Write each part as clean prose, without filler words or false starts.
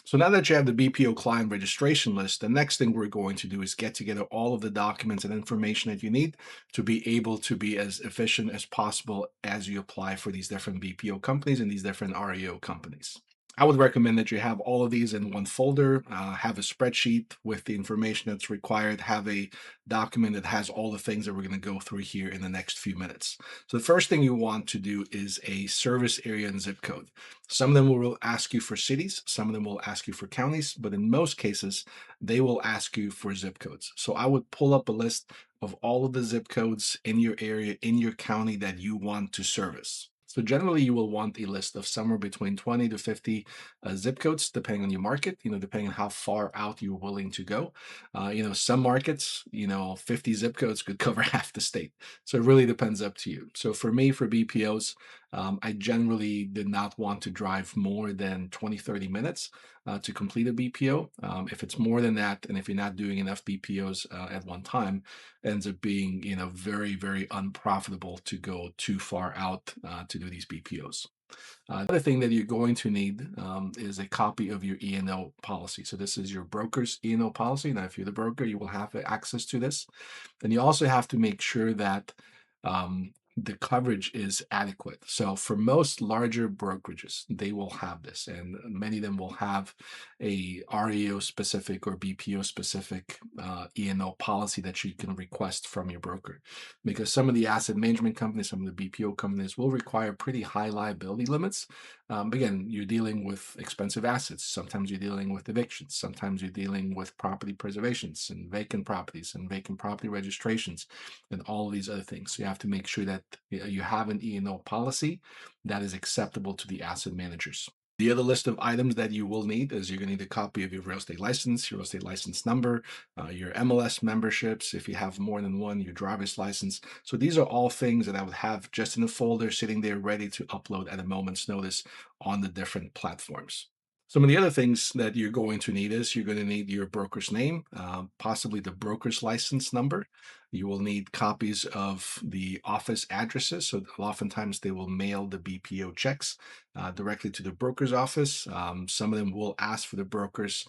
So now that you have the BPO client registration list, the next thing we're going to do is get together all of the documents and information that you need to be able to be as efficient as possible as you apply for these different BPO companies and these different REO companies. I would recommend that you have all of these in one folder, have a spreadsheet with the information that's required, have a document that has all the things that we're going to go through here in the next few minutes. So the first thing you want to do is a service area and zip code. Some of them will ask you for cities, some of them will ask you for counties, but in most cases, they will ask you for zip codes. So I would pull up a list of all of the zip codes in your area, in your county that you want to service. So generally, you will want a list of somewhere between 20 to 50 zip codes, depending on your market, depending on how far out you're willing to go. Some markets, 50 zip codes could cover half the state. So it really depends up to you. So for me, for BPOs, I generally did not want to drive more than 20, 30 minutes to complete a BPO. If it's more than that, and if you're not doing enough BPOs at one time, it ends up being, very, very unprofitable to go too far out to do these BPOs. The other thing that you're going to need is a copy of your E&O policy. So this is your broker's E&O policy. Now, if you're the broker, you will have access to this. And you also have to make sure that the coverage is adequate. So for most larger brokerages, they will have this, and many of them will have a REO specific or BPO specific E&O policy that you can request from your broker. Because some of the asset management companies, some of the BPO companies will require pretty high liability limits. Again, you're dealing with expensive assets. Sometimes you're dealing with evictions. Sometimes you're dealing with property preservations and vacant properties and vacant property registrations and all these other things. So you have to make sure that you have an E&O policy that is acceptable to the asset managers. The other list of items that you will need is you're going to need a copy of your real estate license, your real estate license number, your MLS memberships, if you have more than one, your driver's license. So these are all things that I would have just in a folder sitting there ready to upload at a moment's notice on the different platforms. Some of the other things that you're going to need is you're going to need your broker's name, possibly the broker's license number. You will need copies of the office addresses. So oftentimes they will mail the BPO checks directly to the broker's office. Some of them will ask for the broker's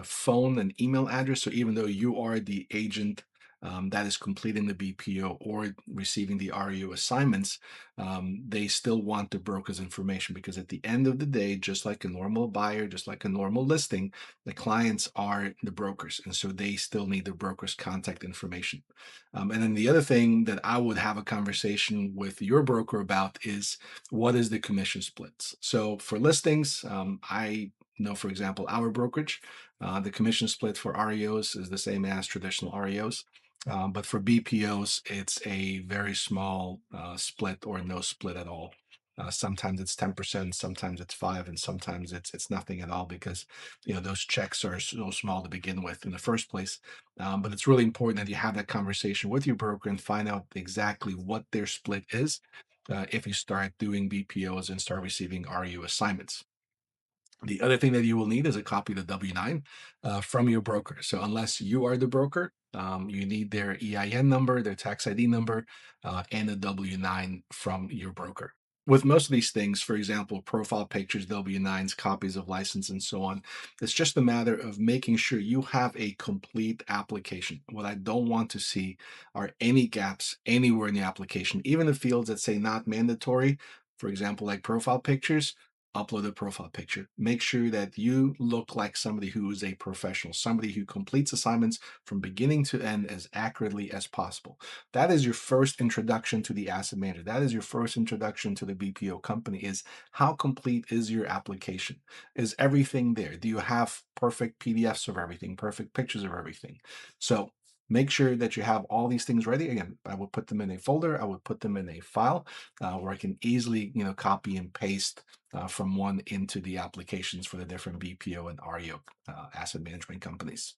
phone and email address. So even though you are the agent that is completing the BPO or receiving the REO assignments, they still want the broker's information because at the end of the day, just like a normal buyer, just like a normal listing, the clients are the brokers. And so they still need the broker's contact information. And then the other thing that I would have a conversation with your broker about is what is the commission splits? So for listings, I know, for example, our brokerage, the commission split for REOs is the same as traditional REOs. But for BPOs, it's a very small split or no split at all. Sometimes it's 10%, sometimes it's 5, and sometimes it's nothing at all because those checks are so small to begin with in the first place. But it's really important that you have that conversation with your broker and find out exactly what their split is if you start doing BPOs and start receiving RU assignments. The other thing that you will need is a copy of the W-9 from your broker. So unless you are the broker, you need their EIN number, their tax ID number, and a W-9 from your broker. With most of these things, for example, profile pictures, W-9s, copies of license, and so on, it's just a matter of making sure you have a complete application. What I don't want to see are any gaps anywhere in the application, even the fields that say not mandatory. For example, like profile pictures, upload a profile picture. Make sure that you look like somebody who is a professional, somebody who completes assignments from beginning to end as accurately as possible. That is your first introduction to the asset manager. That is your first introduction to the BPO company is how complete is your application? Is everything there? Do you have perfect PDFs of everything, perfect pictures of everything? So make sure that you have all these things ready. Again, I would put them in a folder. I would put them in a file where I can easily, copy and paste from one into the applications for the different BPO and REO asset management companies.